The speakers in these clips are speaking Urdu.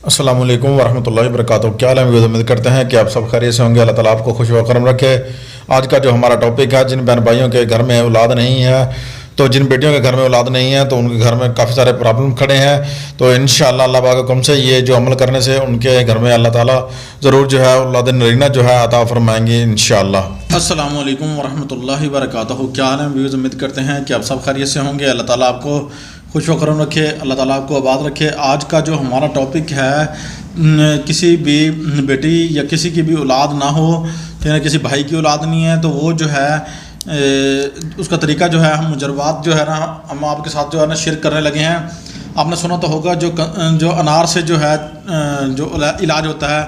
السلام علیکم ورحمۃ اللہ وبرکاتہ۔ کیا حال ہے؟ امید کرتے ہیں کہ آپ سب خیریت سے ہوں گے۔ اللہ تعالیٰ آپ کو خوش و کرم رکھے۔ آج کا جو ہمارا ٹاپک ہے، جن بہن بھائیوں کے گھر میں اولاد نہیں ہے، تو جن بیٹیوں کے گھر میں اولاد نہیں ہے تو ان کے گھر میں کافی سارے پرابلم کھڑے ہیں، تو انشاءاللہ اللہ پاک کے حکم سے یہ جو عمل کرنے سے ان کے گھر میں اللہ تعالیٰ ضرور جو ہے اولاد نرینہ جو ہے عطا فرمائیں گے انشاءاللہ۔ السلام علیکم ورحمۃ اللہ وبرکاتہ۔ کیا حال ہے ویوز؟ امید کرتے ہیں کہ آپ سب خیریت سے ہوں گے۔ اللہ تعالیٰ آپ کو خوش و کرم رکھے، اللہ تعالیٰ آپ کو آباد رکھے۔ آج کا جو ہمارا ٹاپک ہے، کسی بھی بیٹی یا کسی کی بھی اولاد نہ ہو، یا کسی بھائی کی اولاد نہیں ہے، تو وہ جو ہے اس کا طریقہ جو ہے، ہم مجربات جو ہے نا، ہم آپ کے ساتھ جو ہے نا شیئر کرنے لگے ہیں۔ آپ نے سنا تو ہوگا جو انار سے جو ہے جو علاج ہوتا ہے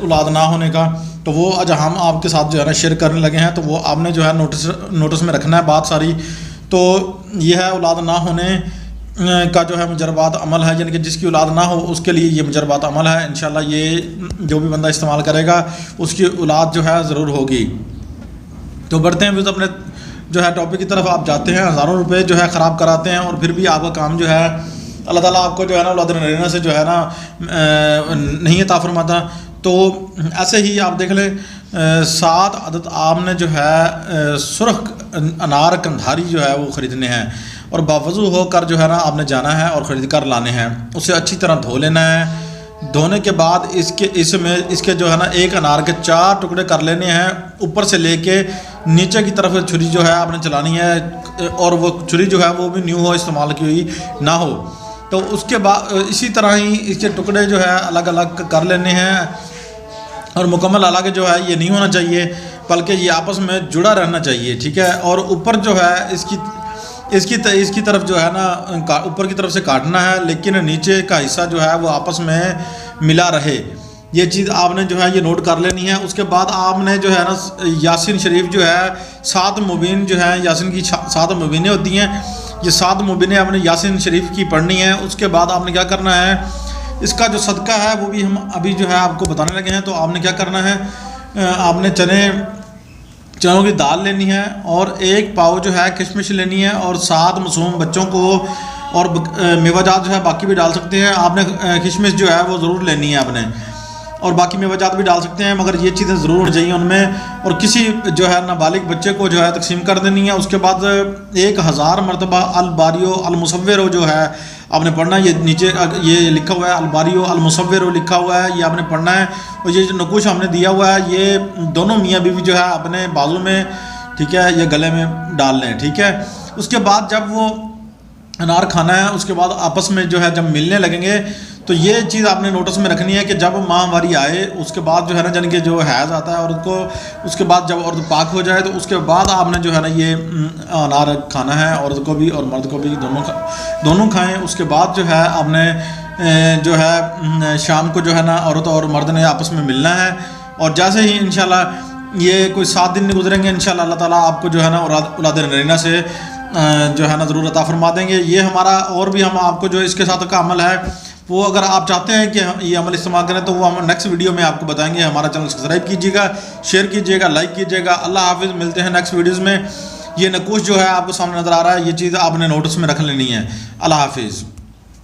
اولاد نہ ہونے کا، تو وہ آج ہم آپ کے ساتھ جو ہے نا شیئر کرنے لگے ہیں۔ تو وہ آپ نے جو ہے نوٹس میں رکھنا ہے بات ساری۔ تو یہ ہے اولاد نہ ہونے کا جو ہے مجربات عمل ہے، یعنی کہ جس کی اولاد نہ ہو اس کے لیے یہ مجربات عمل ہے۔ انشاءاللہ یہ جو بھی بندہ استعمال کرے گا اس کی اولاد جو ہے ضرور ہوگی۔ تو بڑھتے ہیں اپنے جو ہے ٹاپک کی طرف۔ آپ جاتے ہیں، ہزاروں روپے جو ہے خراب کراتے ہیں، اور پھر بھی آپ کا کام جو ہے اللہ تعالیٰ آپ کو جو ہے نا اولاد نرینہ سے جو ہے نا نہیں عطا فرماتا۔ تو ایسے ہی آپ دیکھ لیں، 7 عدد آپ نے جو ہے سرخ انار کندھاری جو ہے وہ خریدنے ہیں، اور باوضو ہو کر جو ہے نا آپ نے جانا ہے اور خرید کر لانے ہیں۔ اسے اچھی طرح دھو لینا ہے۔ دھونے کے بعد اس کے جو ہے نا ایک انار کے 4 ٹکڑے کر لینے ہیں، اوپر سے لے کے نیچے کی طرف چھری جو ہے آپ نے چلانی ہے، اور وہ چھری جو ہے وہ بھی نیو ہو، استعمال کی ہوئی نہ ہو۔ تو اس کے بعد اسی طرح ہی اس کے ٹکڑے جو ہے الگ الگ کر لینے ہیں، اور مکمل الگ جو ہے یہ نہیں ہونا چاہیے، بلکہ یہ آپس میں جڑا رہنا چاہیے، ٹھیک ہے۔ اور اوپر جو ہے اس کی طرف جو ہے نا اوپر کی طرف سے کاٹنا ہے، لیکن نیچے کا حصہ جو ہے وہ آپس میں ملا رہے۔ یہ چیز آپ نے جو ہے یہ نوٹ کر لینی ہے۔ اس کے بعد آپ نے جو ہے نا یاسین شریف جو ہے 7 مبین جو ہے، یاسین کی 7 مبینیں ہوتی ہیں، یہ 7 مبینیں آپ نے یاسین شریف کی پڑھنی ہے۔ اس کے بعد آپ نے کیا کرنا ہے، اس کا جو صدقہ ہے وہ بھی ہم ابھی جو ہے آپ کو بتانے لگے ہیں۔ تو آپ نے کیا کرنا ہے، آپ نے چنوں کی دال لینی ہے، اور 1 پاؤ جو ہے کشمش لینی ہے، اور 7 معصوم بچوں کو، اور میوہ جات جو ہے باقی بھی ڈال سکتے ہیں آپ نے۔ کشمش جو ہے وہ ضرور لینی ہے آپ نے، اور باقی میوہ جات بھی ڈال سکتے ہیں، مگر یہ چیزیں ضرور ہونی چاہیے ان میں۔ اور کسی جو ہے نابالغ بچے کو جو ہے تقسیم کر دینی ہے۔ اس کے بعد 1000 مرتبہ الباریو المصور جو ہے آپ نے پڑھنا ہے۔ یہ نیچے یہ لکھا ہوا ہے الباریو المصور لکھا ہوا ہے، یہ آپ نے پڑھنا ہے۔ اور یہ جو نقوش ہم نے دیا ہوا ہے، یہ دونوں میاں بیوی جو ہے اپنے بازو میں، ٹھیک ہے، یہ گلے میں ڈال لیں، ٹھیک ہے۔ اس کے بعد جب وہ انار کھانا ہے، اس کے بعد آپس میں جو ہے جب ملنے لگیں گے، تو یہ چیز آپ نے نوٹس میں رکھنی ہے کہ جب ماہواری آئے اس کے بعد جو ہے نا، یعنی کہ جو حیض آتا ہے عورت کو، اس کے بعد جب عورت پاک ہو جائے تو اس کے بعد آپ نے جو ہے نا یہ انار کھانا ہے، عورت کو بھی اور مرد کو بھی، دونوں کھائیں۔ اس کے بعد جو ہے آپ نے جو ہے شام کو جو ہے نا عورت اور مرد نے آپس میں ملنا ہے، اور جیسے ہی انشاءاللہ یہ کوئی 7 دن نہیں گزریں گے، انشاءاللہ اللہ تعالیٰ آپ کو جو ہے نا اولاد نرینہ سے جو ہے نا ضرور عطا فرما دیں گے۔ یہ ہمارا اور بھی ہم آپ کو جو اس کے ساتھ کا عمل ہے، وہ اگر آپ چاہتے ہیں کہ یہ عمل استعمال کریں تو وہ ہم نیکسٹ ویڈیو میں آپ کو بتائیں گے۔ ہمارا چینل سبسکرائب کیجیے گا، شیئر کیجیے گا، لائک کیجیے گا۔ اللہ حافظ، ملتے ہیں نیکسٹ ویڈیوز میں۔ یہ نقوش جو ہے آپ کو سامنے نظر آ رہا ہے، یہ چیز آپ نے نوٹس میں رکھ لینی ہے۔ اللہ حافظ۔